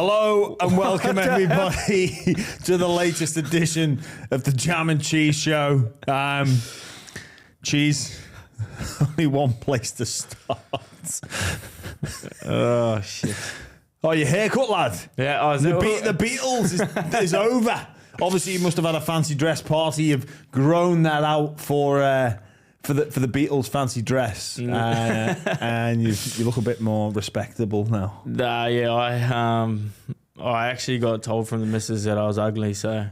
Hello and welcome everybody to the latest edition of the Jam and Cheese Show. Cheese, only one place to start. Oh, shit. Oh, your haircut, lad. Yeah, oh, the Beatles is over. Obviously, you must have had a fancy dress party. You've grown that out for the Beatles fancy dress, and you look a bit more respectable now. Yeah, I actually got told from the missus that I was ugly, so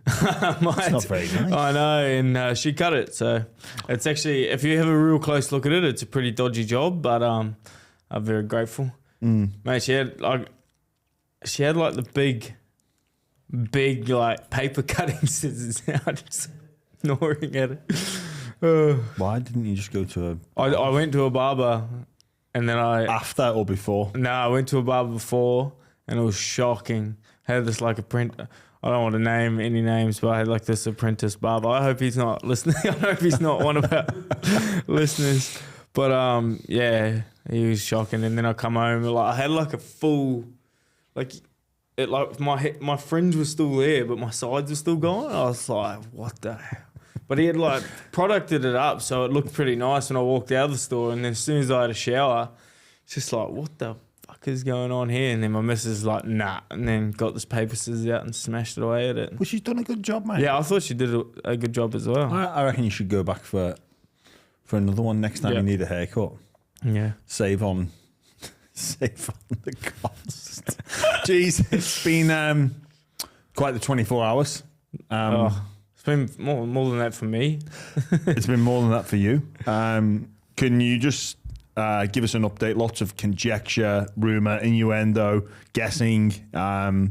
It's not very nice. I know, and she cut it. So it's actually, if you have a real close look at it, it's a pretty dodgy job, but I'm very grateful. Mate, she had like the big like paper cutting scissors out, just gnawing at it. Why didn't you just go to I went to a barber, and then after or before? No, I went to a barber before, and it was shocking. I had this like apprentice. I don't want to name any names, but I had like this apprentice barber. I hope he's not listening. I hope he's not one of our listeners. But yeah, he was shocking. And then I come home, like I had like a full, like my fringe was still there, but my sides were still gone. I was like, what the hell? But he had like producted it up, so it looked pretty nice when I walked out of the store. And then as soon as I had a shower, it's just like, what the fuck is going on here? And then my missus was like, nah, and then got this paper scissors out and smashed it away at it. Well, she's done a good job, mate. Yeah, I thought she did a good job as well. I reckon you should go back for another one next time you need a haircut. Yeah. Save on the cost. Jeez, it's been quite the 24 hours. It's been more than that for me. It's been more than that for you. Can you just give us an update? Lots of conjecture, rumor, innuendo, guessing. Yeah,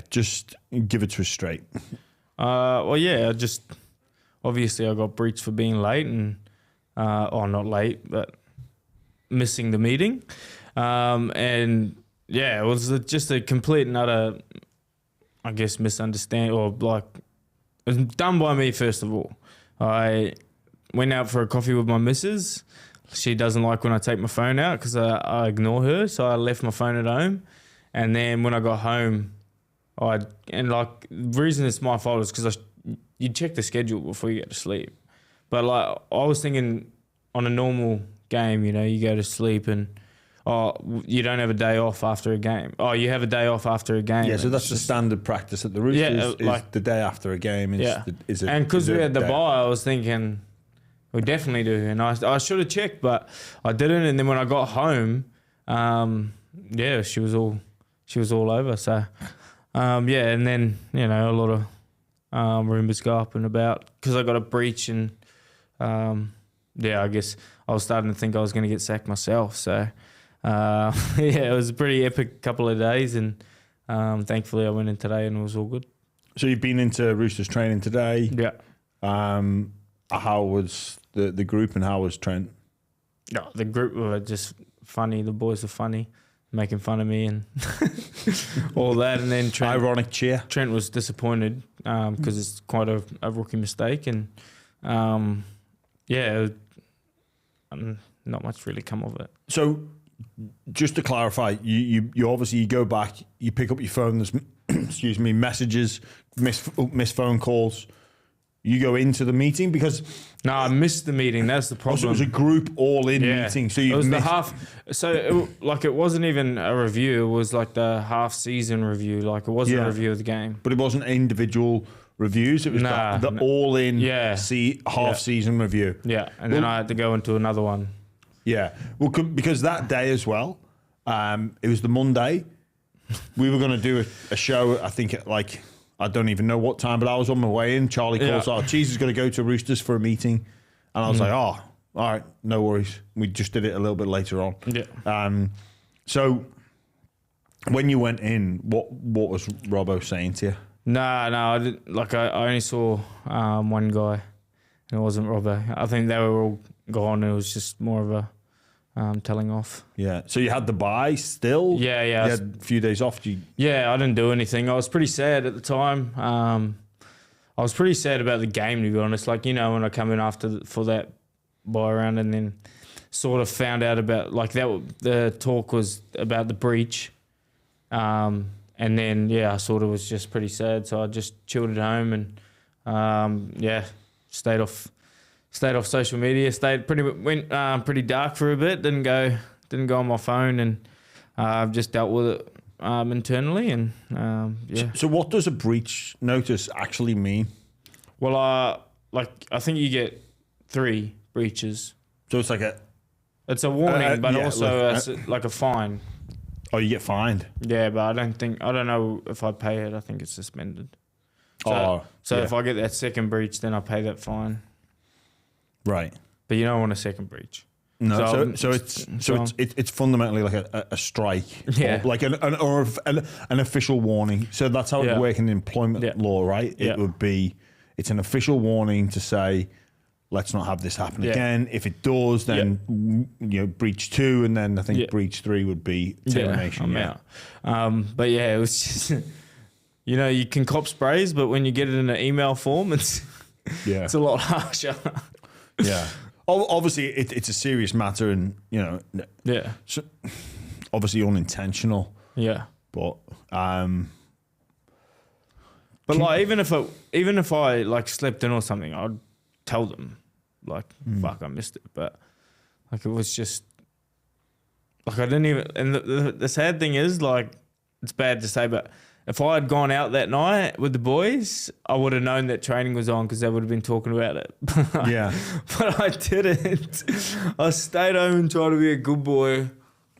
just give it to us straight. Well, yeah, obviously I got breached for being late and, not late, but missing the meeting. And yeah, it was just a complete and utter, I guess, misunderstanding, or like, it was done by me, first of all. I went out for a coffee with my missus. She doesn't like when I take my phone out because I ignore her, so I left my phone at home. And then when I got home, the reason it's my fault is because you check the schedule before you go to sleep. But like, I was thinking on a normal game, you go to sleep and you don't have a day off after a game. Oh, you have a day off after a game. Yeah, so that's the standard practice at the Roosters, is the day after a game. And because we had the bye, I was thinking, we definitely do. And I should have checked, but I didn't. And then when I got home, she was all over. So, and then, a lot of rumours go up and about because I got a breach and, I guess I was starting to think I was going to get sacked myself. So, it was a pretty epic couple of days, and thankfully I went in today and it was all good. So you've been into Roosters training today. Yeah. How was the group and how was Trent? No, the group were just funny. The boys were funny, making fun of me and all that. And then Trent, ironic cheer. Trent was disappointed because it's quite a rookie mistake, and not much really come of it. So, just to clarify, you obviously go back, you pick up your phone. There's messages, missed phone calls. You go into the meeting because I missed the meeting. That's the problem. Also, it was a group all-in meeting. So it was the half. So it wasn't even a review. It was like the half-season review. Like it wasn't a review of the game. But it wasn't individual reviews. It was the all-in half-season review. Yeah, and then I had to go into another one. Yeah, well, because that day as well, it was the Monday. We were going to do a show. I think I don't even know what time, but I was on my way in. Charlie calls, Cheese is going to go to Roosters for a meeting. And I was like, all right, no worries. We just did it a little bit later on. Yeah. So when you went in, what was Robbo saying to you? No, I didn't. Like, I only saw one guy, and it wasn't Robbo. I think they were all gone. It was just more of a telling off. Yeah. So you had the bye still? Yeah. You had a few days off? Yeah, I didn't do anything. I was pretty sad at the time. I was pretty sad about the game, to be honest. Like, when I come in for that bye round and then sort of found out about, like, that the talk was about the breach. And then I sort of was just pretty sad, so I just chilled at home and stayed off social media. Went pretty dark for a bit. Didn't go on my phone, and just dealt with it internally. And So what does a breach notice actually mean? Well, I think you get 3 breaches. So it's like it's a warning, but also like a fine. Oh, you get fined. Yeah, but I don't know if I pay it. I think it's suspended. So if I get that second breach, then I pay that fine. Right. But you don't want a second breach. No. So it's fundamentally like a strike. Yeah. Or like an official warning. So that's how it would work in employment law, right? It would be, it's an official warning to say, let's not have this happen again. If it does, then breach 2, and then I think breach 3 would be termination. I'm out. But it was just, you can cop sprays, but when you get it in an email form, it's a lot harsher. Yeah. Obviously, it's a serious matter, and so obviously unintentional. Yeah. But like even if I like slept in or something, I'd tell them. Like, fuck, I missed it. But, like, it was just, like, I didn't even, and the sad thing is, like, it's bad to say, but if I had gone out that night with the boys, I would have known that training was on because they would have been talking about it. Yeah. But I didn't. I stayed home and tried to be a good boy.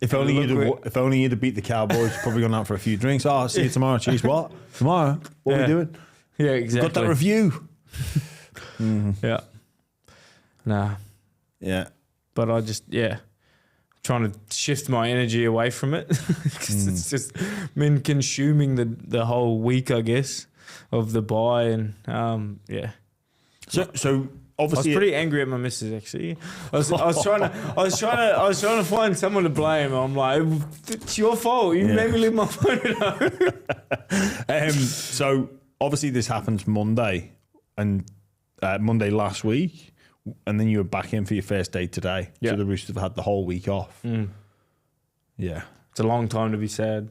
If only you'd have beat the Cowboys, probably gone out for a few drinks. Oh, I'll see you tomorrow. Jeez, what? Tomorrow? What are we doing? Yeah, exactly. Got that review. Yeah. Nah. Yeah. But I just, trying to shift my energy away from it. Because it's just been consuming the whole week, I guess, of the buy. And, So obviously, I was pretty angry at my missus, actually. I was trying to find someone to blame. I'm like, it's your fault. You made me leave my phone at home. So obviously this happens Monday, and Monday last week. And then you were back in for your first day today. Yeah. So the Roosters have had the whole week off. Yeah. It's a long time to be sad.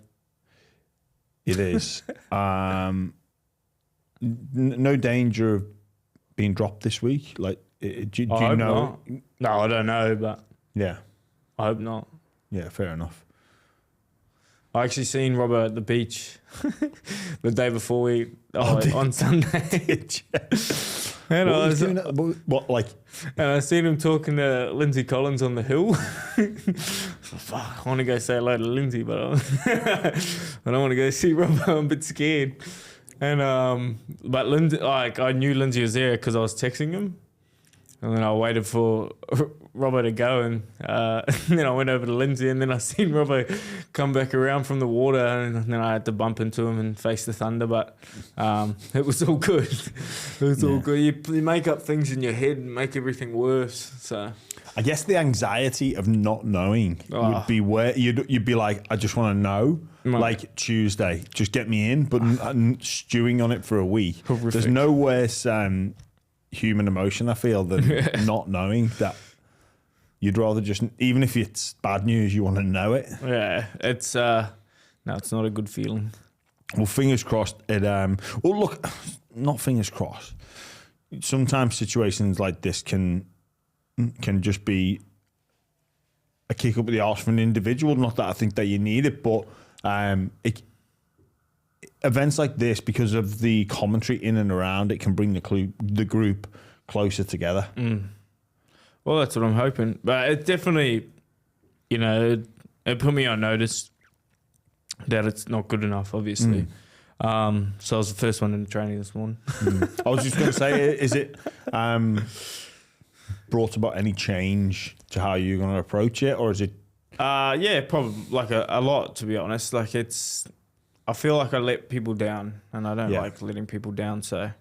It is. No danger of being dropped this week? Like, do you know? Not. No, I don't know, but yeah. I hope not. Yeah, fair enough. I actually seen Robert at the beach the day before on Sunday. And I was doing what, like? And I seen him talking to Lindsay Collins on the hill. Fuck, I want to go say hello to Lindsay, but I don't want to go see Robert. I'm a bit scared. And but Lindsay, like, I knew Lindsay was there because I was texting him, and then I waited for Robert to go, and then I went over to Lindsay, and then I seen Robert come back around from the water, and then I had to bump into him and face the thunder, but it was all good. It was all good. You make up things in your head and make everything worse. So I guess the anxiety of not knowing would be where you'd be like, I just want to know. Like Tuesday, just get me in, but stewing on it for a week. Horrific. There's no worse human emotion, I feel, than not knowing that. You'd rather just, even if it's bad news, you want to know it. Yeah, it's it's not a good feeling. Well, fingers crossed. Well, look, not fingers crossed. Sometimes situations like this can just be a kick up the arse for an individual. Not that I think that you need it, but events like this, because of the commentary in and around, it can bring the group closer together. Well, that's what I'm hoping. But it definitely, it put me on notice that it's not good enough, obviously. So I was the first one in the training this morning. I was just going to say, is it brought about any change to how you're going to approach it, or is it? Yeah, probably like a lot, to be honest. Like I feel like I let people down, and I don't like letting people down. So,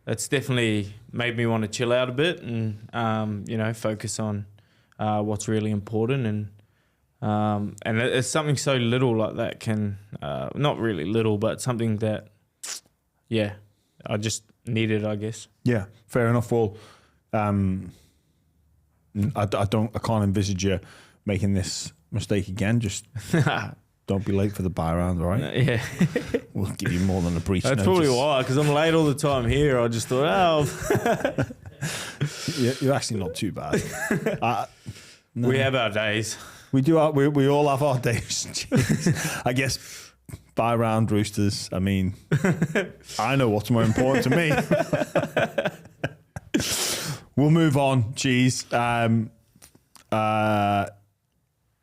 it's definitely made me want to chill out a bit and, focus on what's really important. And it's something so little like that can, not really little, but something that, I just needed, I guess. Yeah, fair enough. Well, I can't envisage you making this mistake again. Just don't be late for the buy round, all right? Yeah. We'll give you more than a brief That's notice. probably why, because I'm late all the time here. I just thought, You're actually not too bad. No. We have our days. We do. We all have our days. Jeez. I guess buy round Roosters. I mean, I know what's more important to me. We'll move on. Jeez.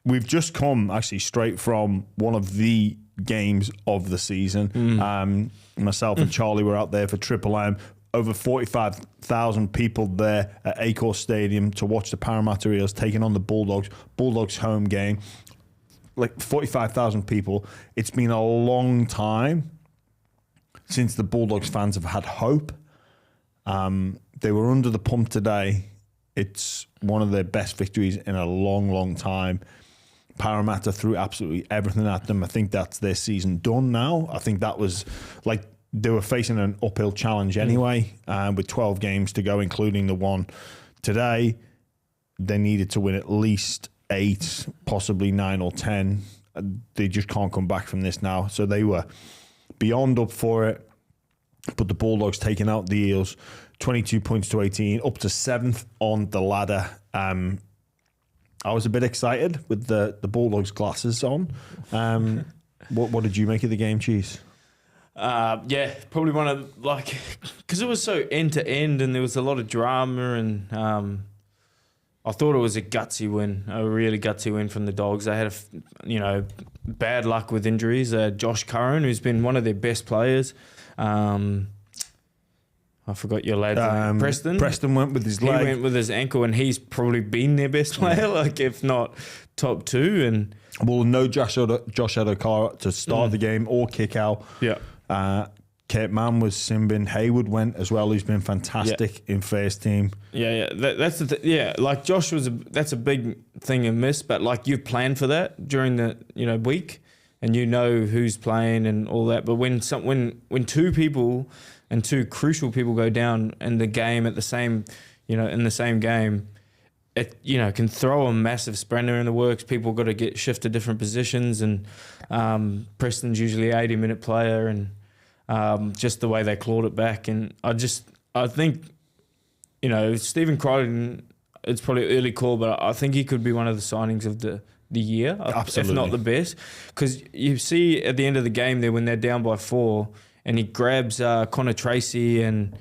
We've just come actually straight from one of the games of the season. Myself and Charlie were out there for Triple M. Over 45,000 people there at Acor Stadium to watch the Parramatta Eels taking on the Bulldogs. Bulldogs home game. Like 45,000 people. It's been a long time since the Bulldogs fans have had hope. They were under the pump today. It's one of their best victories in a long, long time. Parramatta threw absolutely everything at them. I think that's their season done now. I think that was like they were facing an uphill challenge anyway, with 12 games to go, including the one today. They needed to win at least 8, possibly 9 or 10. They just can't come back from this now. So they were beyond up for it. But the Bulldogs taking out the Eels, 22 points to 18, up to 7th on the ladder. I was a bit excited with the Bulldogs glasses on. What did you make of the game, Cheese? Yeah, probably one of, like, because it was so end to end and there was a lot of drama, and I thought it was a gutsy win, a really gutsy win from the Dogs. They had bad luck with injuries. Josh Curran, who's been one of their best players. I forgot your lad's name. Preston. Preston went with his leg. He went with his ankle, and he's probably been their best player, like if not top 2. And no Josh Adokar to start the game or kick out. Yeah. Kate Mann was Simbin. Hayward went as well, who's been fantastic in first team. Yeah. That's the like Josh that's a big thing to miss, but like you've planned for that during the week, and you know who's playing and all that. But when 2 people and 2 crucial people go down in the game at the same, in the same game, it can throw a massive spanner in the works. People got to get shift to different positions, and Preston's usually an 80-minute player, and just the way they clawed it back. And I think Stephen Crichton, it's probably an early call, but I think he could be one of the signings of the year, absolutely, if not the best, because you see at the end of the game there when they're down by 4. And he grabs Connor Tracy and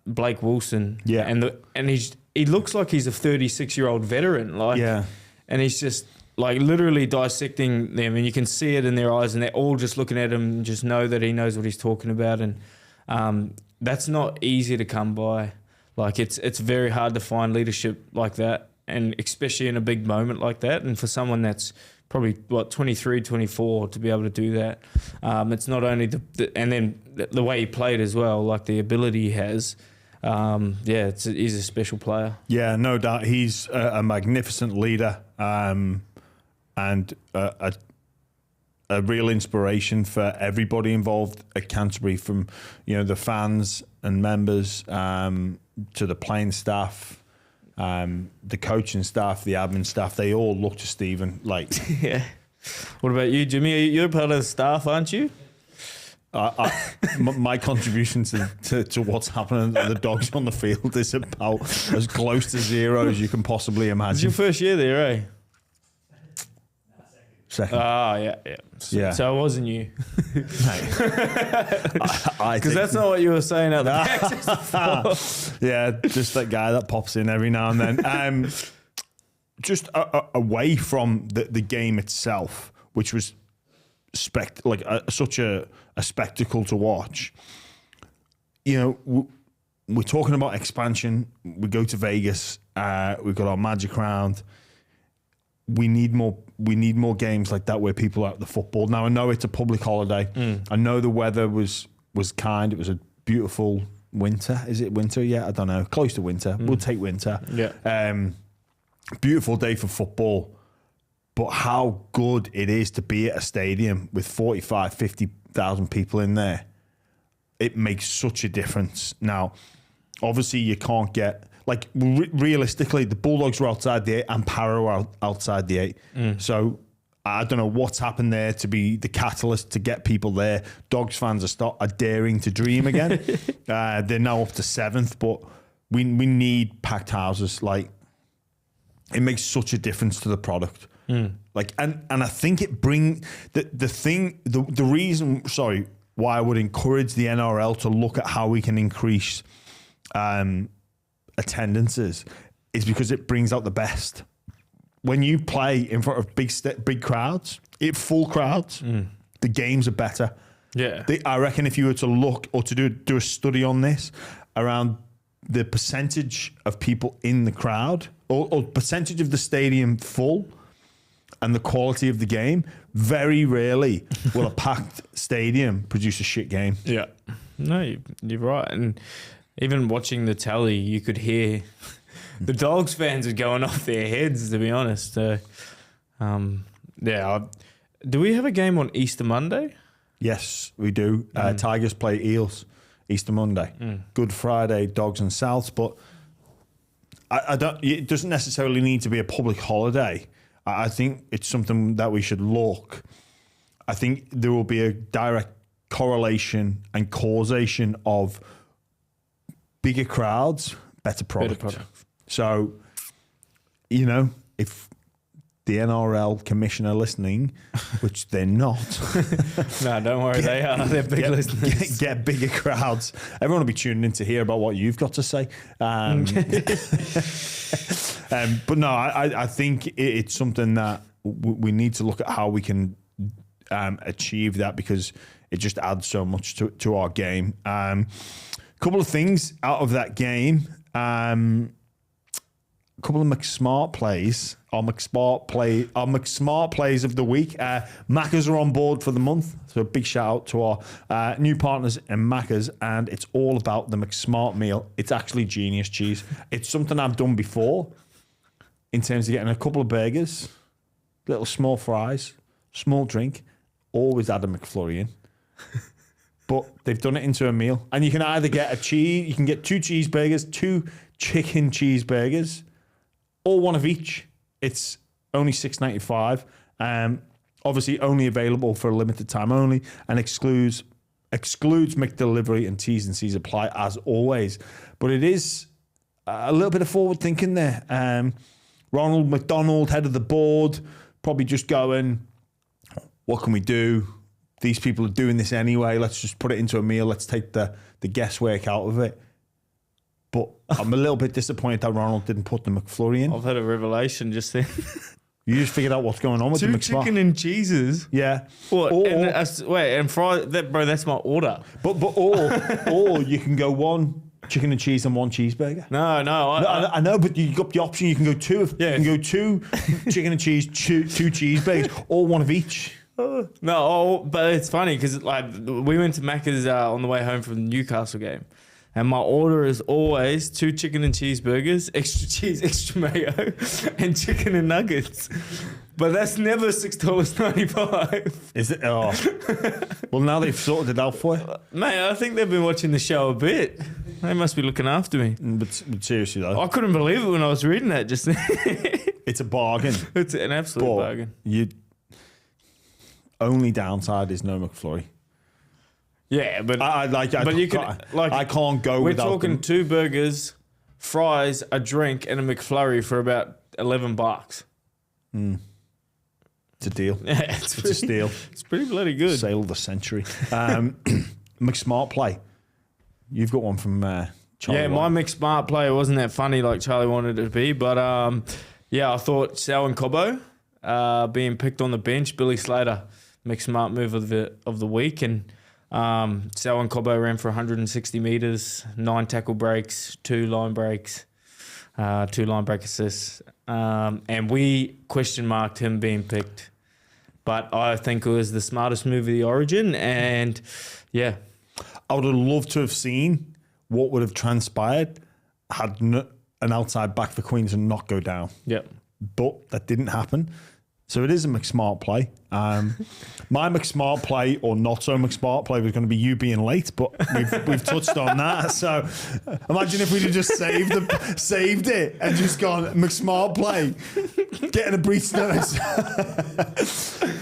Blake Wilson. Yeah. And he looks like he's a 36-year-old veteran. And he's just like literally dissecting them, and you can see it in their eyes, and they're all just looking at him and just know that he knows what he's talking about. And that's not easy to come by. Like it's very hard to find leadership like that, and especially in a big moment like that. And for someone that's probably 23, 24 to be able to do that. It's not only and then the way he played as well, like the ability he has. He's a special player. Yeah, no doubt. He's a magnificent leader, and a real inspiration for everybody involved at Canterbury, from the fans and members to the playing staff. The coaching staff, the admin staff, they all look to Stephen like. Yeah. What about you, Jimmy? You're part of the staff, aren't you? My contribution to what's happening to the Dogs on the field is about as close to 0 as you can possibly imagine. It's your first year there, eh? Second. Yeah. Yeah. So it wasn't you. Because that's not what you were saying out the back. Yeah, just that guy that pops in every now and then. Just away from the game itself, which was such a spectacle to watch. We're talking about expansion. We go to Vegas. We've got our Magic Round. We need more games like that where people are at the football. Now, I know it's a public holiday. I know the weather was kind. It was a beautiful winter. Is it winter yet? I don't know. Close to winter. We'll take winter. Yeah. Beautiful day for football. But how good it is to be at a stadium with 50,000 people in there. It makes such a difference. Now, obviously, you can't get... like realistically, the Bulldogs were outside the 8 and Parra were outside the 8. So I don't know what's happened there to be the catalyst to get people there. Dogs fans are daring to dream again. They're now up to 7th, but we need packed houses. Like, it makes such a difference to the product. Like, and I think it the reason why I would encourage the NRL to look at how we can increase attendances is because it brings out the best. When you play in front of big crowds, full crowds, the games are better. Yeah. I reckon if you were to look or to do a study on this around the percentage of people in the crowd or percentage of the stadium full and the quality of the game, very rarely will a packed stadium produce a shit game. Yeah. No, you're right. And even watching the tally, you could hear the Dogs fans are going off their heads, to be honest. Do we have a game on Easter Monday? Yes, we do. Tigers play Eels Easter Monday. Good Friday, Dogs and Souths. But I don't. It doesn't necessarily need to be a public holiday. I think it's something that we should look. I think there will be a direct correlation and causation of bigger crowds, better product. So, if the NRL commissioner listening, which they're not. No, don't worry, they are. They're big listeners. Get bigger crowds. Everyone will be tuning in to hear about what you've got to say. But no, I think it's something that we need to look at how we can achieve that, because it just adds so much to our game. Couple of things out of that game. Couple of McSmart plays. Our McSmart plays of the week. Macca's are on board for the month, so a big shout out to our new partners in Macca's, and it's all about the McSmart meal. It's actually genius cheese. It's something I've done before in terms of getting a couple of burgers, little small fries, small drink, always add a McFlurry in. But they've done it into a meal, and you can either get you can get 2 cheeseburgers, 2 chicken cheeseburgers, or one of each. It's only $6.95. Obviously, only available for a limited time only, and excludes McDelivery, and T's and C's apply as always. But it is a little bit of forward thinking there. Ronald McDonald, head of the board, probably just going, what can we do? These people are doing this anyway. Let's just put it into a meal. Let's take the guesswork out of it. But I'm a little bit disappointed that Ronald didn't put the McFlurry in. I've had a revelation just then. You just figured out what's going on with the McSmart. 2 chicken and cheeses. Yeah. What? And fries. Bro, that's my order. Or you can go 1 chicken and cheese and 1 cheesburger. No. I know, but you got the option. You can go 2 of. Yeah. You can go 2 chicken and cheese, 2 cheeseburgers, or 1 of each. But it's funny because we went to Macca's on the way home from the Newcastle game, and my order is always 2 chicken and cheeseburgers, extra cheese, extra mayo, and chicken and nuggets. But that's never $6.95. Is it? Oh. Well, now they've sorted it out for you. Mate, I think they've been watching the show a bit. They must be looking after me. But seriously though, I couldn't believe it when I was reading that just then. It's a bargain. It's an absolute bargain. Only downside is no McFlurry. Yeah, but I can't go we're without talking them. 2 burgers, fries, a drink, and a McFlurry for about $11. It's a deal. Yeah, it's a steal. It's pretty bloody good. Sale of the century. McSmart play. You've got one from Charlie. Yeah, my McSmart play wasn't that funny like Charlie wanted it to be, but I thought Sal and Cobbo being picked on the bench, Billy Slater, McSmart move of the week, and Sal and Cobbo ran for 160 metres, 9 tackle breaks, 2 line breaks, 2 line break assists, and we question marked him being picked, but I think it was the smartest move of the Origin, and yeah. I would have loved to have seen what would have transpired had an outside back for Queensland not go down. Yep. But that didn't happen. So it is a McSmart play. My McSmart play, or not so McSmart play, was going to be you being late, but we've touched on that. So imagine if we'd have just saved it and just gone McSmart play, getting a breach notice.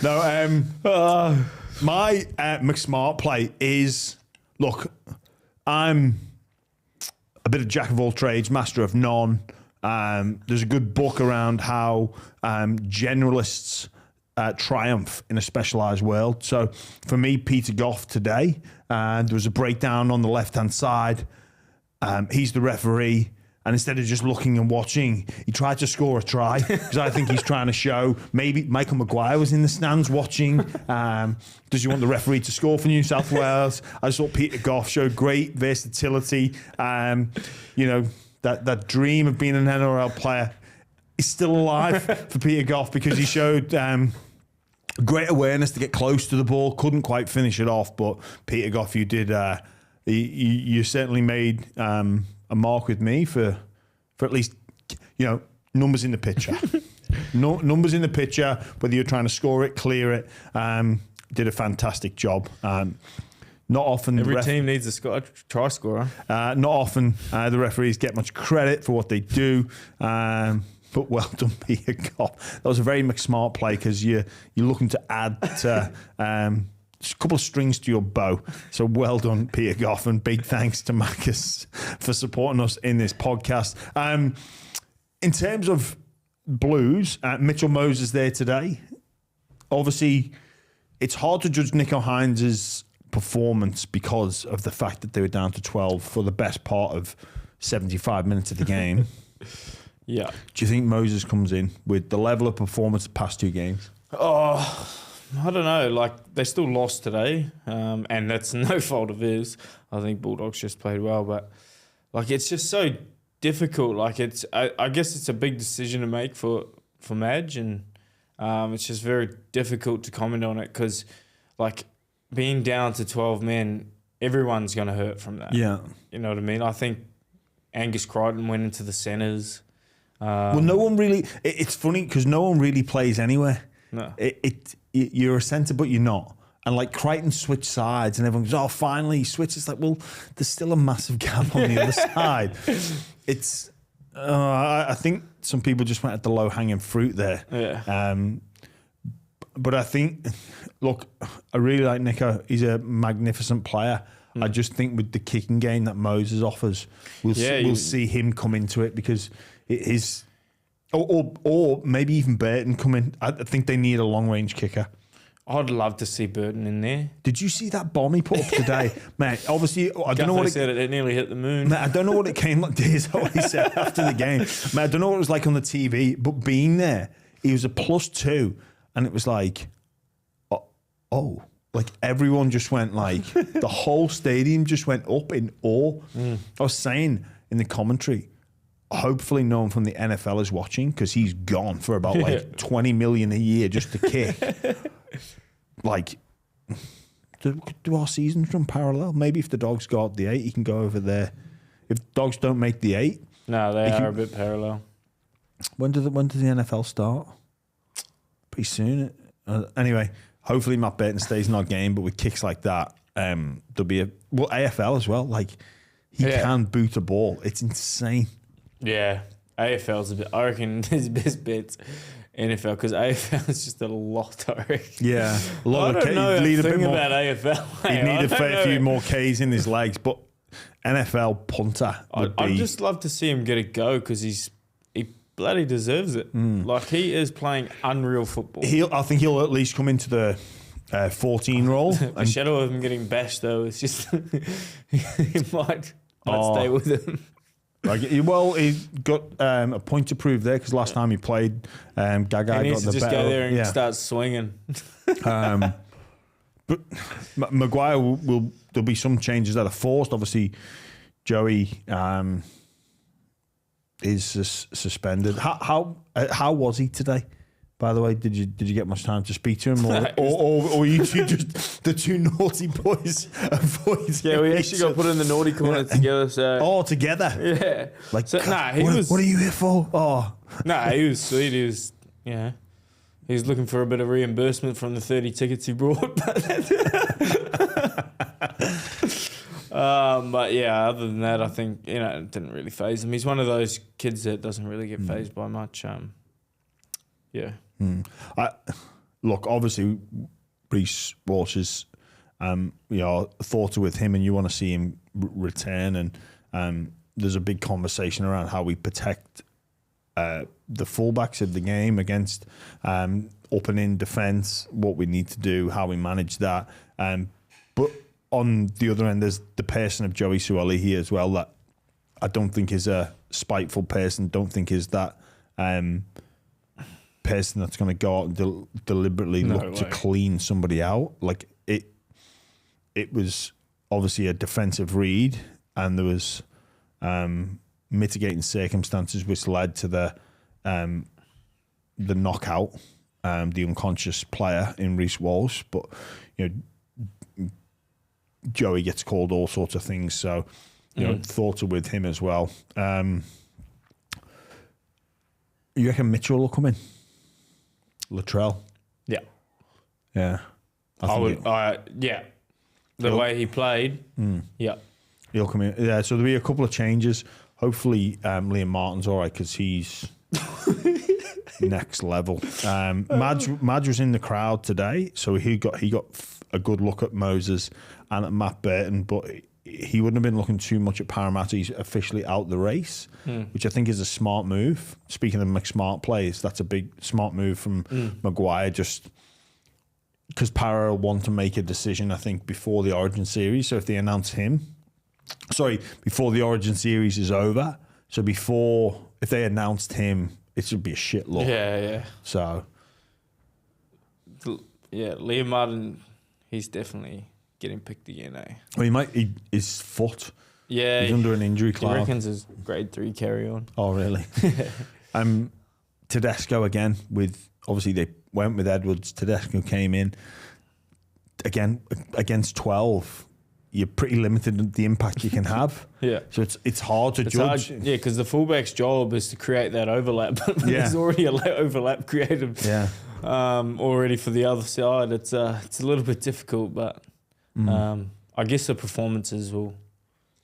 No, my McSmart play is, look, I'm a bit of jack of all trades, master of none. There's a good book around how generalists triumph in a specialised world. So for me, Peter Goff today, there was a breakdown on the left-hand side. He's the referee. And instead of just looking and watching, he tried to score a try because I think he's trying to show maybe Michael Maguire was in the stands watching. Does he want the referee to score for New South Wales? I just thought Peter Goff showed great versatility. That dream of being an NRL player is still alive for Peter Goff because he showed great awareness to get close to the ball. Couldn't quite finish it off, but Peter Goff, you did. You certainly made a mark with me for at least numbers in the picture. Numbers in the picture. Whether you're trying to score it, clear it, did a fantastic job. Not often. Every team needs a try scorer. Not often the referees get much credit for what they do. But well done, Peter Goff. That was a very McSmart play because you're looking to add just a couple of strings to your bow. So well done, Peter Goff, and big thanks to Marcus for supporting us in this podcast. In terms of Blues, Mitchell Moses there today. Obviously, it's hard to judge Nico Hines' performance because of the fact that they were down to 12 for the best part of 75 minutes of the game. Yeah. Do you think Moses comes in with the level of performance the past two games? Oh, I don't know. Like, they still lost today, and that's no fault of his. I think Bulldogs just played well, but like, it's just so difficult. Like, I guess it's a big decision to make for Madge, and it's just very difficult to comment on it because, like, being down to 12 men, everyone's going to hurt from that. Yeah. You know what I mean? I think Angus Crichton went into the centres. Well, no one really... It's funny because no one really plays anywhere. No. You're a centre, but you're not. And like Crichton switched sides and everyone goes, oh, finally he switched. It's like, well, there's still a massive gap on the other side. It's... I think some people just went at the low-hanging fruit there. Yeah. But I think, look, I really like Nico. He's a magnificent player. I just think with the kicking game that Moses offers, we'll see him come into it because his, or maybe even Burton come in. I think they need a long range kicker. I'd love to see Burton in there. Did you see that bomb he put up today, mate? Obviously, I don't know what it nearly hit the moon. Mate, I don't know what it came like. Is what he said after the game. Mate, I don't know what it was like on the TV, but being there, he was a +2, and it was like, oh. Like everyone just went like, the whole stadium just went up in awe. I was saying in the commentary, hopefully no one from the NFL is watching because he's gone for about like 20 million a year just to kick. Like, do our seasons run parallel? Maybe if the Dogs go out the 8, he can go over there. If Dogs don't make the 8, no, they are a bit parallel. When does the NFL start? Pretty soon. Anyway. Hopefully Matt Burton stays in our game, but with kicks like that, there'll be AFL as well. Like, he can boot a ball. It's insane. Yeah, AFL's a bit. I reckon his best bet's NFL because AFL is just a lot. I reckon. Yeah, a lot I don't know a thing bit more, about AFL. He'd need a fair few more Ks in his legs, but NFL punter would be. I'd just love to see him get a go because he bloody deserves it. Like, he is playing unreal football. I think he'll at least come into the 14 role. The shadow of him getting bashed, though, it's just he might stay with him. Like, he got a point to prove there because last time he played, Gaga he needs got to the just better. Go there and start swinging. But Maguire there'll be some changes that are forced. Obviously, Joey is suspended. How was he today? By the way, did you get much time to speak to him, or you two just the two naughty boys avoid? Yeah, we actually got put in the naughty corner together. So together. Yeah. Like, so, what are you here for? Oh, he was sweet. He was He's looking for a bit of reimbursement from the 30 tickets he brought. But yeah, other than that, I think, it didn't really faze him. He's one of those kids that doesn't really get fazed by much. Yeah. Look, obviously, Reece Walsh is, thoughts are with him, and you want to see him return. And there's a big conversation around how we protect the fullbacks of the game against up and in defence, what we need to do, how we manage that. But on the other end, there's the person of Joey Suaali'I as well that I don't think is a spiteful person, don't think is that person that's going to go out and deliberately look to clean somebody out. Like, it was obviously a defensive read, and there was mitigating circumstances which led to the knockout, the unconscious player in Reece Walsh. But Joey gets called all sorts of things, so thoughts are with him as well. You reckon Mitchell will come in? Latrell? Yeah. I would. Yeah. The way he played. Yeah. He'll come in. Yeah. So there'll be a couple of changes. Hopefully, Liam Martin's all right because he's next level. Madge was in the crowd today, so he got a good look at Moses and at Matt Burton, but he wouldn't have been looking too much at Parramatta. He's officially out the race, which I think is a smart move. Speaking of McSmart plays, that's a big smart move from Maguire, just because Parra want to make a decision, I think, before the Origin series. So if they announce him, before the Origin series is over, so if they announced him, it should be a shit look. Yeah. So, yeah, Liam Martin, he's definitely getting picked again, eh? Well, his foot. Yeah. He's under an injury cloud. He reckons his grade 3 carry on. Oh, really? Tedesco again obviously they went with Edwards. Tedesco came in. Again, against 12, you're pretty limited in the impact you can have. Yeah. So it's hard to judge. Yeah, because the fullback's job is to create that overlap. But there's already a overlap created already for the other side. It's a little bit difficult, but I guess the performances will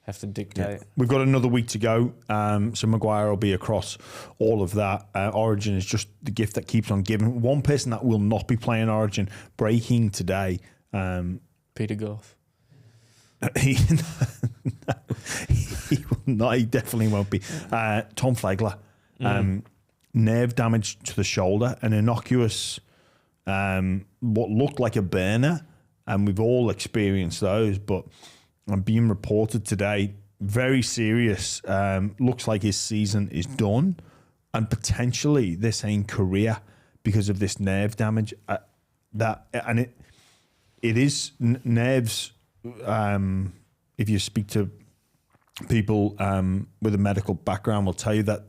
have to dictate. Yeah. We've got another week to go, so Maguire will be across all of that. Origin is just the gift that keeps on giving. One person that will not be playing Origin, breaking today. Peter Goff. He will not. He definitely won't be. Tom Flegler, nerve damage to the shoulder, an innocuous, what looked like a burner, and we've all experienced those. But I'm being reported today, very serious. Looks like his season is done, and potentially they're saying career because of this nerve damage. It is nerves. If you speak to people with a medical background, will tell you that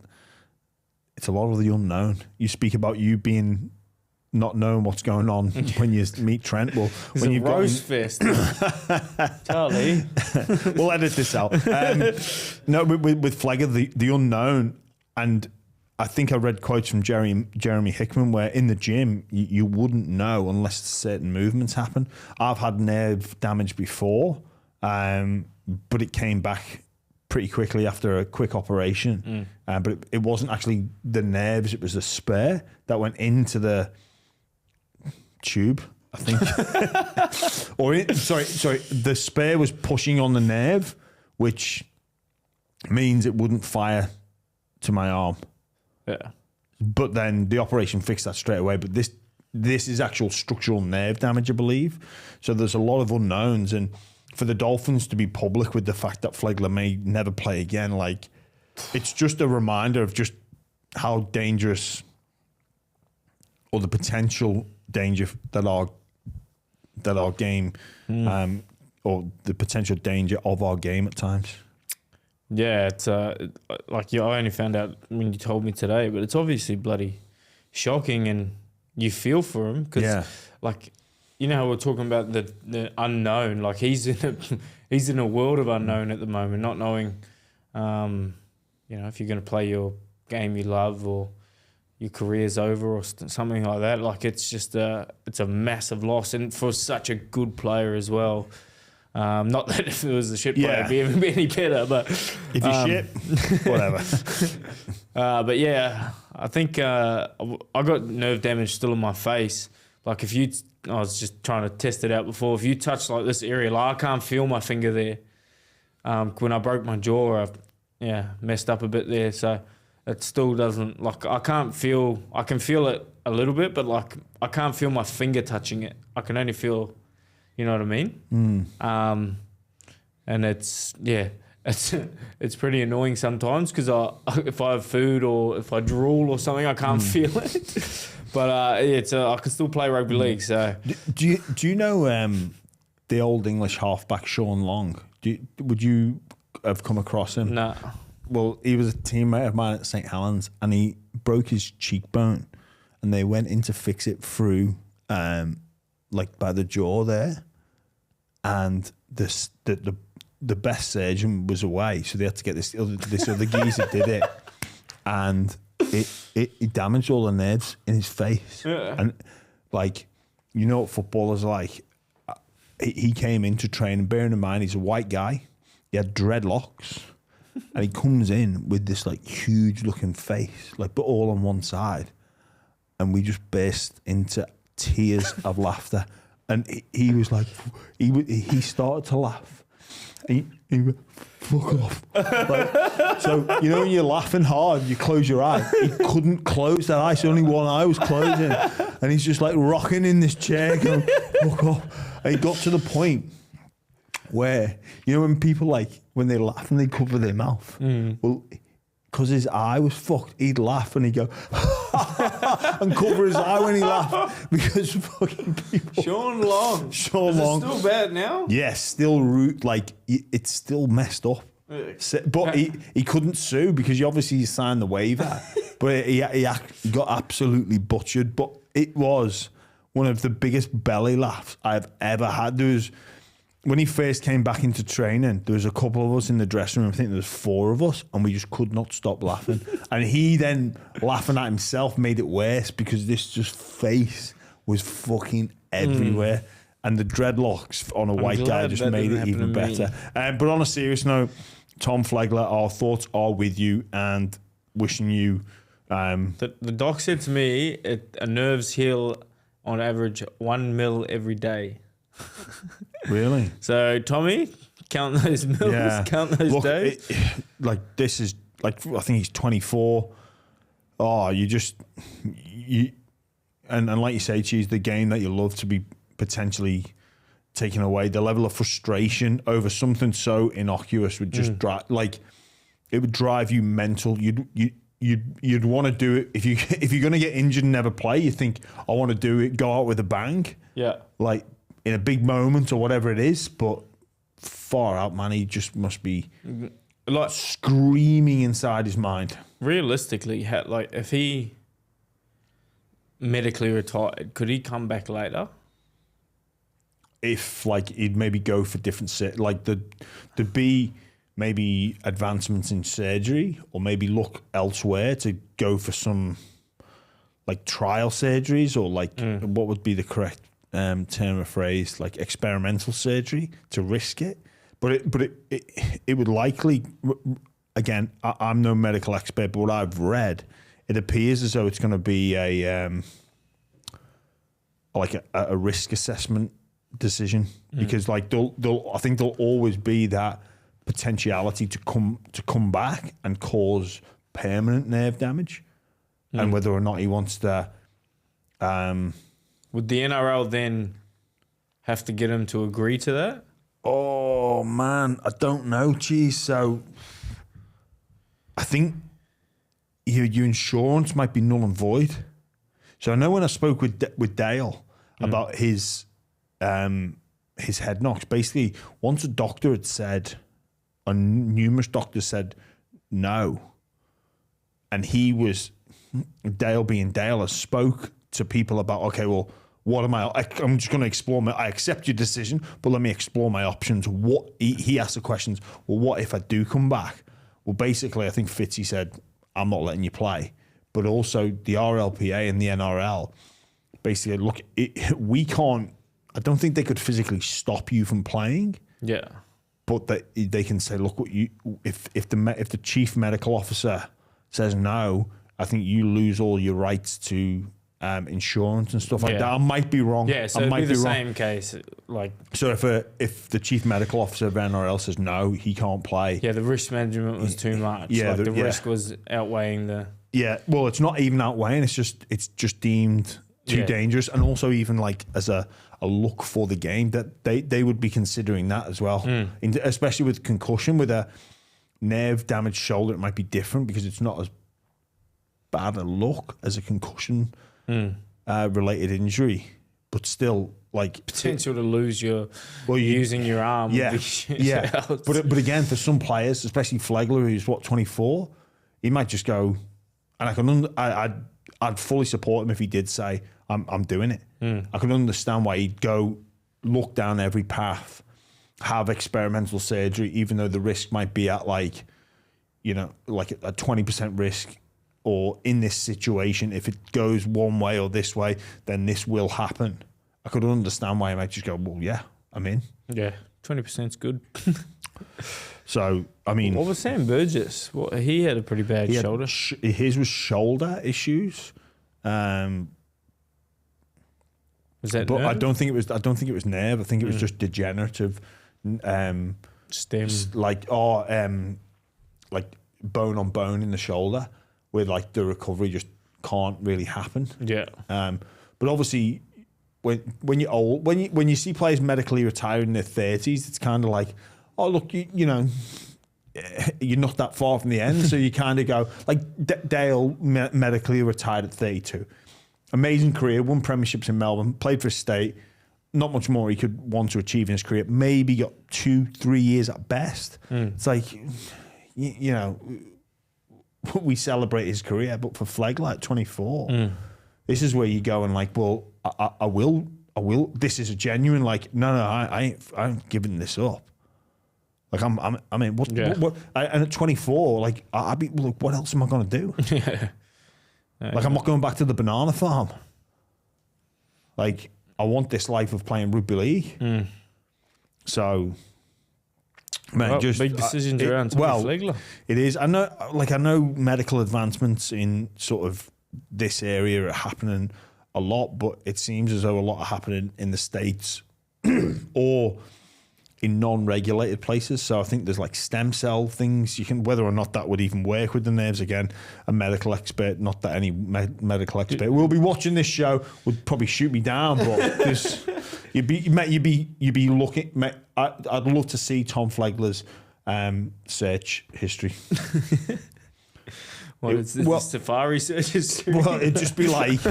it's a lot of the unknown. You speak about you being not knowing what's going on when you meet Trent. Well, when you've roast fest, Charlie. We'll edit this out. No, with Flegler, the unknown, and I think I read quotes from Jeremy Hickman where in the gym you wouldn't know unless certain movements happen. I've had nerve damage before, but it came back pretty quickly after a quick operation. But it wasn't actually the nerves; it was the spur that went into the tube, I think. The spur was pushing on the nerve, which means it wouldn't fire to my arm. Yeah. But then the operation fixed that straight away. But this is actual structural nerve damage, I believe. So there's a lot of unknowns. And for the Dolphins to be public with the fact that Flegler may never play again, like, it's just a reminder of just how dangerous or the potential danger that our game or the potential danger of our game at times. Yeah, it's I only found out when you told me today, but it's obviously bloody shocking, and you feel for him because, how we're talking about the unknown. Like he's in a world of unknown at the moment, not knowing, if you're going to play your game you love or, your career's over or something like that. Like it's just it's a massive loss, and for such a good player as well. Not that if it was a shit player, it'd be any better. But if you shit, whatever. But yeah, I think I got nerve damage still in my face. Like I was just trying to test it out before. If you touch like this area, like I can't feel my finger there. When I broke my jaw, I messed up a bit there. So it still doesn't, like I can feel it a little bit, but like I can't feel my finger touching it. I can only feel, you know what I mean? And it's pretty annoying sometimes because if I have food or if I drool or something, I can't feel it. But I can still play rugby league. So do you know the old English halfback Sean Long? Would you have come across him? No. Well, he was a teammate of mine at St. Helens, and he broke his cheekbone, and they went in to fix it through, like by the jaw there, and the best surgeon was away, so they had to get this other geezer did it, and it damaged all the nerves in his face, and like, you know what footballers are like. He came into training, bearing in mind he's a white guy, he had dreadlocks. And he comes in with this like huge looking face, like but all on one side, and we just burst into tears of laughter. And he was like, he started to laugh. He went, fuck off. Like, so you know when you're laughing hard, you close your eye. He couldn't close that eye, so only one eye was closing, and he's just like rocking in this chair, going, fuck off. And he got to the point where, you know, when people like, when they laugh and they cover their mouth, well, because his eye was fucked, he'd laugh and he'd go, and cover his eye when he laughed, because fucking people. Sean Long. Is it still bad now? Yes, still like, it's still messed up. But he couldn't sue because he signed the waiver, but he got absolutely butchered. But it was one of the biggest belly laughs I've ever had. When he first came back into training, there was a couple of us in the dressing room. I think there was 4 of us, and we just could not stop laughing. And he then, laughing at himself, made it worse because this just face was fucking everywhere. And the dreadlocks on a white guy just made it even better. But on a serious note, Tom Flegler, our thoughts are with you and wishing you... The doc said to me, a nerves heal on average 1 mil every day. Really? So Tommy, count those mils, count those days. This is like, I think he's 24. Oh, and like you say, Cheese, the game that you love to be potentially taken away. The level of frustration over something so innocuous would just drive, like, it would drive you mental. You'd want to do it if you're going to get injured and never play. You think, I want to do it, go out with a bang. Yeah, like in a big moment or whatever it is. But far out, man, he just must be like screaming inside his mind. Realistically, like if he medically retired, could he come back later? If like he'd maybe go for different, like there'd be maybe advancements in surgery, or maybe look elsewhere to go for some like trial surgeries, or like what would be the correct term of phrase, like experimental surgery to risk it. But it would likely, again, I'm no medical expert, but what I've read, it appears as though it's going to be a risk assessment decision, because like I think there'll always be that potentiality to come back and cause permanent nerve damage, and whether or not he wants to. Would the NRL then have to get him to agree to that? Oh man, I don't know. Geez, so I think your insurance might be null and void. So I know when I spoke with Dale about his head knocks, basically once a doctor had said, and numerous doctors said no, and Dale being Dale, has spoke to people about, okay, well, what am I'm just going to explore I accept your decision, but let me explore my options. What he asked the questions, well, what if I do come back? Well, basically, I think Fitzy said, I'm not letting you play, but also the RLPA and the NRL basically look. We can't. I don't think they could physically stop you from playing. Yeah. But they can say, look, what you if the chief medical officer says no, I think you lose all your rights to insurance and stuff like that. I might be wrong. Yeah, so I it'd might be the wrong. same case. Like, so if the chief medical officer of NRL says no, he can't play. yeah, the risk management was too much. Yeah, like the risk was outweighing the. Yeah, well, it's not even outweighing. It's just deemed too dangerous, and also even like as a look for the game that they would be considering that as well. Especially with concussion, with a nerve damaged shoulder, it might be different because it's not as bad a look as a concussion related injury, but still like Potential to lose using your arm. Yeah, yeah. But again, for some players, especially Flegler, who's 24, he might just go. And I'd fully support him if he did say, I'm doing it. I can understand why he'd go look down every path, have experimental surgery, even though the risk might be at like a 20% risk, or in this situation, if it goes one way or this way, then this will happen. I could understand why he might just go, well, yeah, I'm in. Yeah, 20% is good. So, I mean... What was Sam Burgess? He had a pretty bad shoulder. His was shoulder issues. Was that but nerve? I don't think it was nerve. I think it was just degenerative. Stem. Like bone on bone in the shoulder, where like the recovery just can't really happen. Yeah. But obviously, when you're old, when you see players medically retired in their 30s, it's kind of like, oh look, you know, you're not that far from the end, so you kind of go like Dale medically retired at 32. Amazing career, won premierships in Melbourne, played for his state. Not much more he could want to achieve in his career. Maybe got 2-3 years at best. It's like, you know, we celebrate his career, but for Flegler at 24, this is where you go and like, well, I will. This is a genuine like, no, I ain't giving this up. Like I mean, what? And at 24, like I'd be, look, what else am I going to do? Like I'm not going back to the banana farm. Like I want this life of playing rugby league. So, man, just big decisions around Tommy Flegler. It is. I know medical advancements in sort of this area are happening a lot, but it seems as though a lot are happening in the States or in non-regulated places. So I think there's like stem cell things you can, whether or not that would even work with the nerves. Again, a medical expert, not that any medical expert will be watching this show would probably shoot me down, but you'd be looking. I'd love to see Tom Flegler's search history. It's Safari search history. Well, it'd just be like,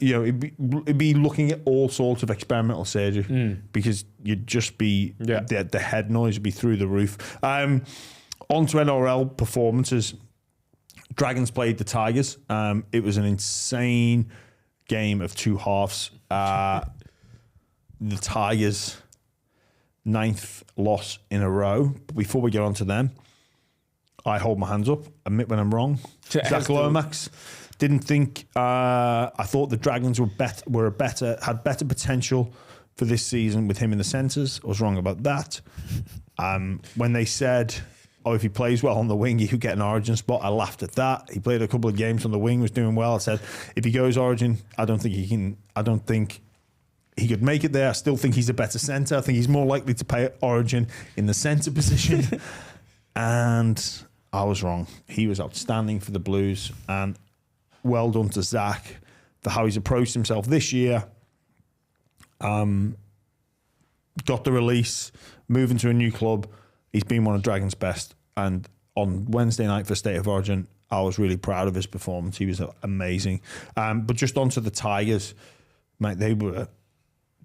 you know, it'd be looking at all sorts of experimental surgery because you'd just be, the head noise would be through the roof. On to NRL performances. Dragons played the Tigers. It was an insane game of two halves. The Tigers' 9th loss in a row. But before we get on to them, I hold my hands up, admit when I'm wrong. Zach Lomax didn't think. I thought the Dragons had better potential for this season with him in the centres. I was wrong about that. When they said, "Oh, if he plays well on the wing, he could get an Origin spot," I laughed at that. He played a couple of games on the wing, was doing well. I said, if he goes Origin, I don't think he can. I don't think he could make it there. I still think he's a better centre. I think he's more likely to play Origin in the centre position. And I was wrong. He was outstanding for the Blues, and well done to Zach for how he's approached himself this year. Got the release, moving to a new club. He's been one of Dragons' best, and on Wednesday night for State of Origin, I was really proud of his performance. He was amazing. But just onto the Tigers, mate, they were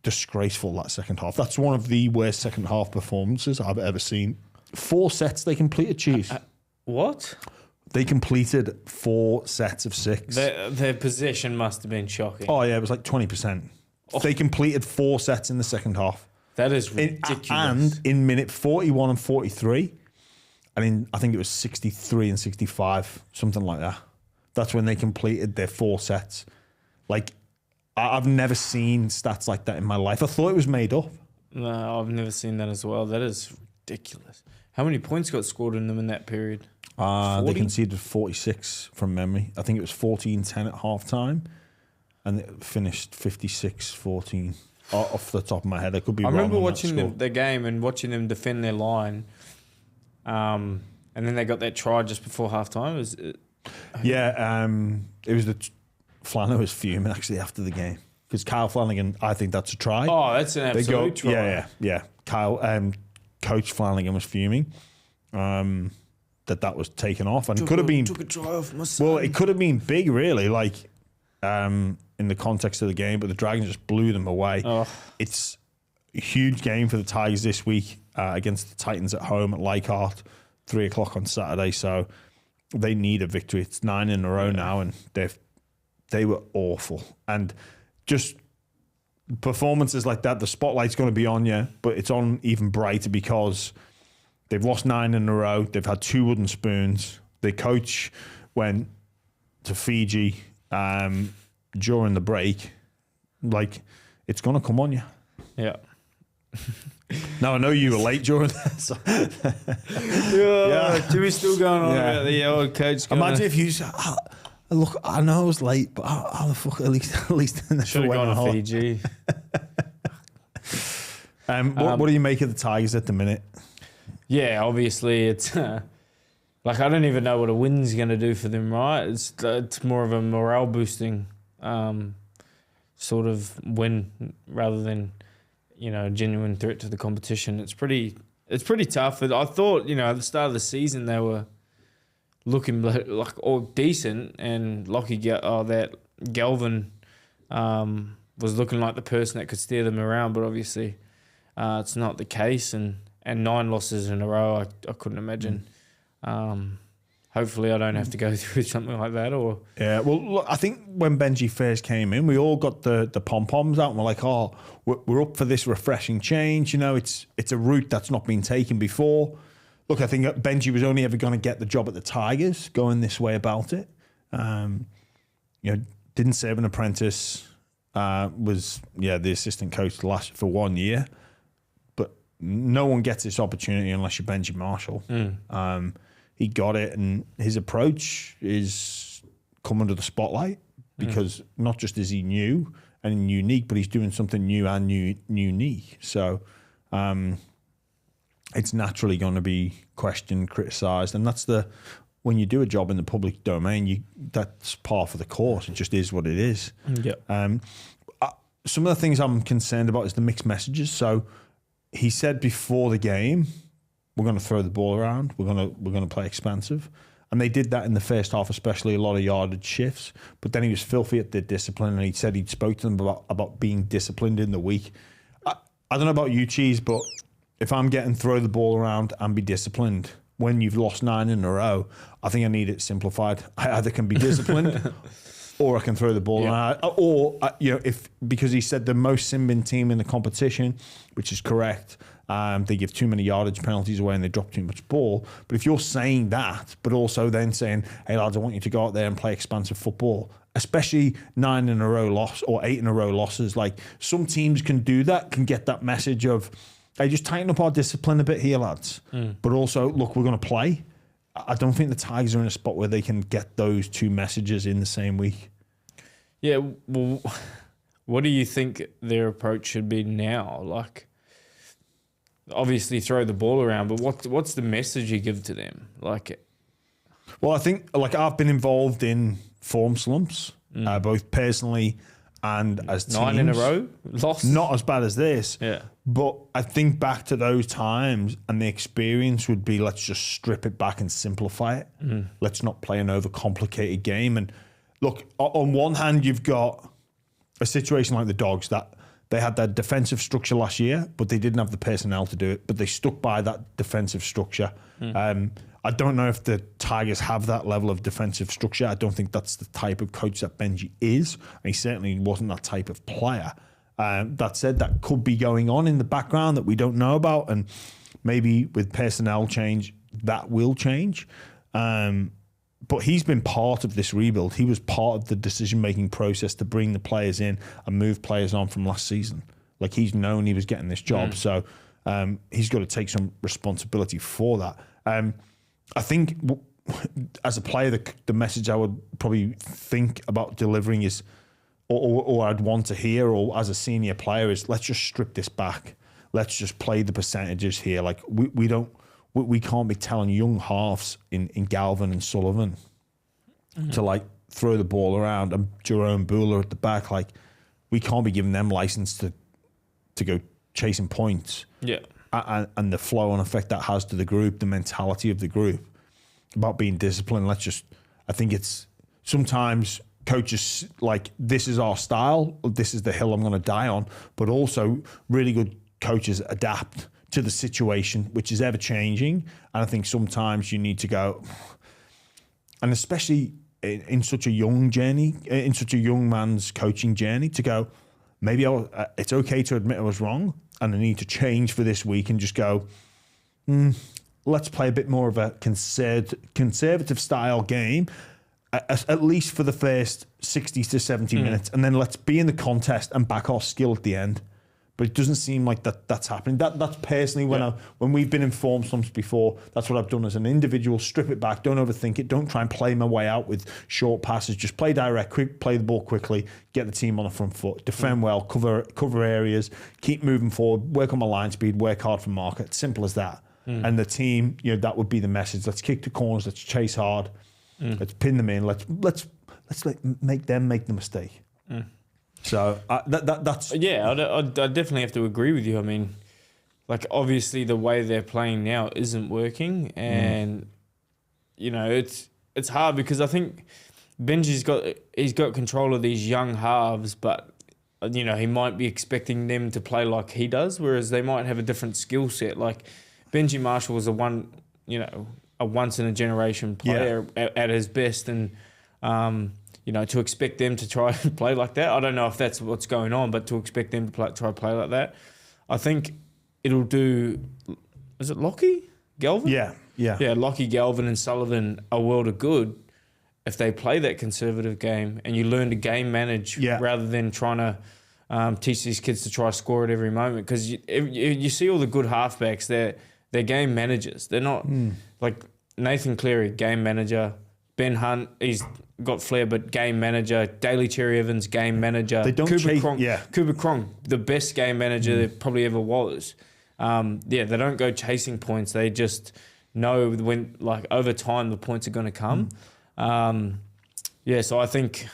disgraceful that second half. That's one of the worst second half performances I've ever seen. 4 sets they completed, Chiefs. What? They completed 4 sets of 6. Their possession must have been shocking. Oh, yeah, it was like 20%. They completed 4 sets in the second half. That is ridiculous. And in minute 41 and 43, I think it was 63 and 65, something like that. That's when they completed their 4 sets. Like, I've never seen stats like that in my life. I thought it was made up. No, I've never seen that as well. That is ridiculous. How many points got scored in them in that period? They conceded 46 from memory. I think it was 14-10 at halftime, and it finished 56-14 off the top of my head. I could be wrong. I remember watching the game and watching them defend their line, and then they got that try just before halftime. It was Flanagan was fuming actually after the game because Kyle Flanagan, I think that's a try. Oh, that's an absolute try. Yeah. Kyle, Coach Flanagan was fuming that was taken off, and it could have been took a try off my son. Well, it could have been big, really, like in the context of the game, but the Dragons just blew them away. Oh. It's a huge game for the Tigers this week against the Titans at home at Leichhardt, 3:00 on Saturday. So they need a victory. It's 9 in a row now, and they were awful. And just performances like that, the spotlight's going to be on you, but it's on even brighter because they've lost 9 in a row. They've had 2 wooden spoons. Their coach went to Fiji during the break. Like, it's going to come on you. Yeah. Now, I know you were late during that. So. Jimmy's still going on about the old coach. Imagine if you said, look, I know I was late, but how the fuck at least should have gone to Fiji. What do you make of the Tigers at the minute? Yeah, obviously it's like I don't even know what a win's going to do for them, right? It's more of a morale boosting sort of win rather than a genuine threat to the competition. It's pretty tough. I thought at the start of the season they were looking like all decent, and that Galvin was looking like the person that could steer them around, but obviously it's not the case. And 9 losses in a row, I couldn't imagine. Hopefully I don't have to go through something like that. Yeah, well, look, I think when Benji first came in, we all got the pom-poms out and we're like, oh, we're up for this refreshing change. It's a route that's not been taken before. Look, I think Benji was only ever going to get the job at the Tigers going this way about it. Didn't serve an apprentice, was the assistant coach for 1 year. But no one gets this opportunity unless you're Benji Marshall. He got it, and his approach is come under the spotlight because not just is he new and unique, but he's doing something new and unique. So it's naturally going to be questioned, criticised, and that's when you do a job in the public domain, that's par for the course. It just is what it is. Yeah. Some of the things I'm concerned about is the mixed messages. So he said before the game, we're going to throw the ball around. We're going to play expansive, and they did that in the first half, especially a lot of yardage shifts. But then he was filthy at their discipline, and he said he'd spoke to them about being disciplined in the week. I don't know about you, Cheese, but if I'm getting throw the ball around and be disciplined when you've lost 9 in a row, I think I need it simplified. I either can be disciplined or I can throw the ball around. Or because he said the most sin-bin team in the competition, which is correct. They give too many yardage penalties away and they drop too much ball. But if you're saying that, but also then saying, hey lads, I want you to go out there and play expansive football, especially 9 in a row loss or 8 in a row losses, like some teams can do that, can get that message of, hey, just tighten up our discipline a bit here, lads. But also, look, we're going to play. I don't think the Tigers are in a spot where they can get those 2 messages in the same week. Yeah, well, what do you think their approach should be now? Like, obviously throw the ball around, but what's the message you give to them? Well, I think I've been involved in form slumps, both personally and as teams. 9 in a row lost? Not as bad as this. Yeah. But I think back to those times and the experience would be, let's just strip it back and simplify it. Let's not play an overcomplicated game. And look, on one hand, you've got a situation like the Dogs that they had their defensive structure last year, but they didn't have the personnel to do it, but they stuck by that defensive structure. I don't know if the Tigers have that level of defensive structure. I don't think that's the type of coach that Benji is, and he certainly wasn't that type of player. That said, that could be going on in the background that we don't know about, and maybe with personnel change, that will change. but he's been part of this rebuild. He was part of the decision-making process to bring the players in and move players on from last season. Like, he's known he was getting this job, so he's got to take some responsibility for that. I think as a player, the message I would probably think about delivering is, or I'd want to hear, or as a senior player, is let's just strip this back. Let's just play the percentages here. Like, we can't be telling young halves in Galvin and Sullivan to like throw the ball around, and Jerome Buehler at the back. Like, we can't be giving them license to go chasing points. Yeah. And the flow and effect that has to the group, the mentality of the group, about being disciplined. I think it's sometimes coaches like, this is our style, this is the hill I'm going to die on, but also really good coaches adapt to the situation, which is ever changing. And I think sometimes you need to go, and especially in such a young journey, in such a young man's coaching journey, to go, maybe it's okay to admit I was wrong and I need to change for this week, and just go, let's play a bit more of a conservative style game, at least for the first 60 to 70 minutes, and then let's be in the contest and back our skill at the end. But it doesn't seem like that's happening. That's personally when we've been in form slumps before, that's what I've done as an individual. Strip it back, don't overthink it, don't try and play my way out with short passes. Just play direct, play the ball quickly, get the team on the front foot, defend well, cover areas, keep moving forward, work on my line speed, work hard for market. Simple as that. And the team, that would be the message. Let's kick the corners, let's chase hard, let's pin them in, let's make them make the mistake. So that's... Yeah, I definitely have to agree with you. I mean, like, obviously the way they're playing now isn't working, and it's hard because I think Benji's got control of these young halves, but he might be expecting them to play like he does, whereas they might have a different skill set. Like, Benji Marshall was a once in a generation player at his best, and to expect them to try and play like that, I don't know if that's what's going on, but to expect them to try to play like that, I think it'll do. Is it Lockie Galvin? Yeah. Lockie, Galvin, and Sullivan a world of good if they play that conservative game and you learn to game manage rather than trying to teach these kids to try to score at every moment. Because you see all the good halfbacks, they're game managers. They're not like Nathan Cleary, game manager. Ben Hunt, he's got flair, but game manager. Daly Cherry Evans, game manager. They don't Cooper Cronk, the best game manager there probably ever was. They don't go chasing points. They just know when, like, over time, the points are going to come. So I think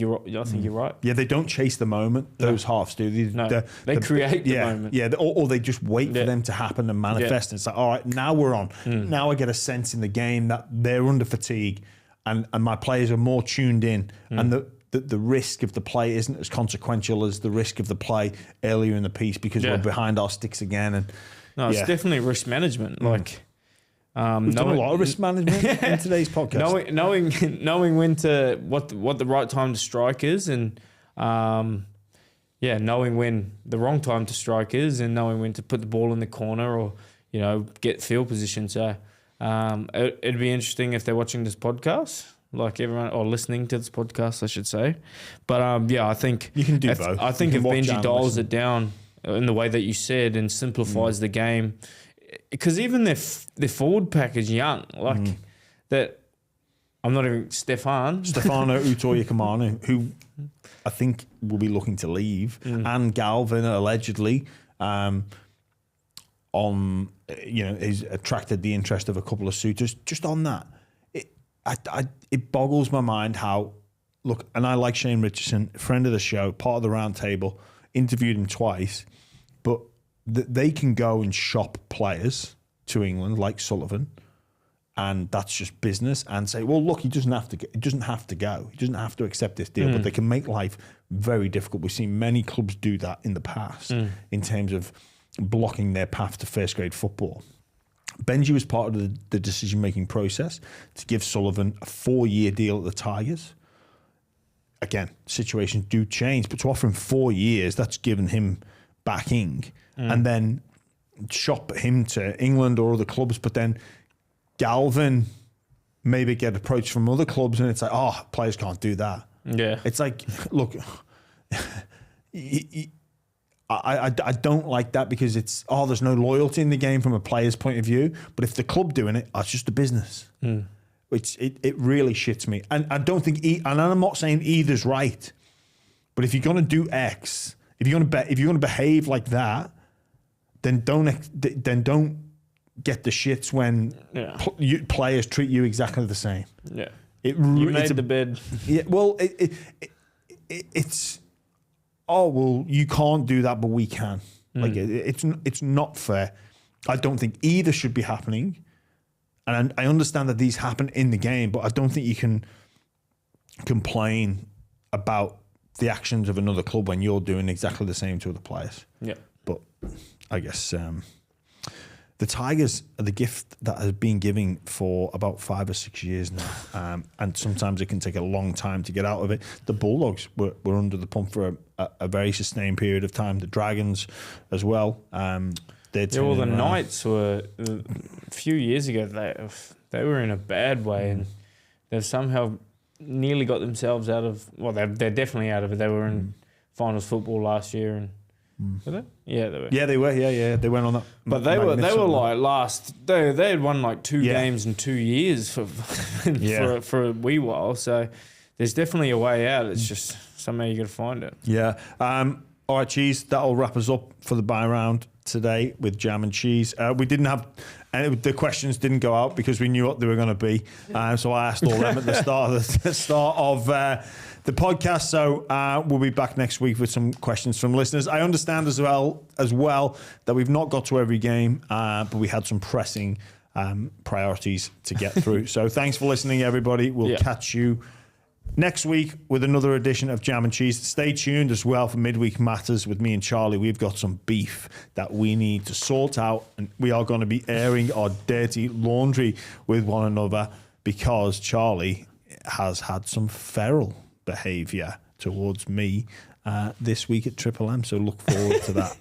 you're right. Yeah, they don't chase the moment. Those halves do. They create the moment. Yeah, or they just wait for them to happen and manifest. And it's like, all right, now we're on. Now I get a sense in the game that they're under fatigue, and my players are more tuned in, and the risk of the play isn't as consequential as the risk of the play earlier in the piece because we're behind our sticks again. And it's definitely risk management. Like. We've done a lot of risk management in today's podcast. Knowing when to what the right time to strike is, and knowing when the wrong time to strike is, and knowing when to put the ball in the corner or get field position. So it'd be interesting if they're watching this podcast, like everyone, or listening to this podcast, I should say. But I think you can do both. I think if Benji dials it down in the way that you said and simplifies the game. Because even their forward pack is young, like that. I'm not even Stefano Utoya-Kamanu, who I think will be looking to leave, and Galvin allegedly, he's attracted the interest of a couple of suitors. Just on that, it boggles my mind how and I like Shane Richardson, friend of the show, part of the round table, interviewed him twice, but. They can go and shop players to England like Sullivan, and that's just business. And say, well, look, he doesn't have to go. He doesn't have to accept this deal. But they can make life very difficult. We've seen many clubs do that in the past in terms of blocking their path to first grade football. Benji was part of the decision making process to give Sullivan a 4-year deal at the Tigers. Again, situations do change, but to offer him 4 years, that's given him backing. And then shop him to England or other clubs. But then Galvin maybe get approached from other clubs, and it's like, oh, players can't do that. Yeah. It's like, look, I don't like that because it's, there's no loyalty in the game from a player's point of view. But if the club doing it, it's just a business. It really shits me. And I don't think, and I'm not saying either's right, but if you're going to do X, if you're going to behave like that, then don't get the shits when players treat you exactly the same. Yeah. You made the bed. Yeah. Well, it's you can't do that, but we can. Like it's not fair. I don't think either should be happening. And I understand that these happen in the game, but I don't think you can complain about the actions of another club when you're doing exactly the same to other players. Yeah. But I guess the Tigers are the gift that has been giving for about 5 or 6 years now. And sometimes it can take a long time to get out of it. The Bulldogs were under the pump for a very sustained period of time. The Dragons as well. The Knights were, a few years ago, they were in a bad way, and they've somehow nearly got themselves out of, well, they're definitely out of it. They were in finals football last year, and were they? Yeah, they were. Yeah, they were. Yeah, they went on that. But they were like last. They had won like 2 games in 2 years for a wee while. So there's definitely a way out. It's just somehow you got to find it. Yeah. All right, Cheese. That'll wrap us up for the buy round today with Jam and Cheese. We didn't have the questions didn't go out because we knew what they were going to be. So I asked all them at the start of the podcast. So we'll be back next week with some questions from listeners. I understand as well that we've not got to every game, but we had some pressing priorities to get through. So thanks for listening, everybody. We'll catch you next week with another edition of Jam and Cheese. Stay tuned as well for Midweek Matters with me and Charlie. We've got some beef that we need to sort out, and we are going to be airing our dirty laundry with one another because Charlie has had some feral behaviour towards me this week at Triple M. So look forward to that.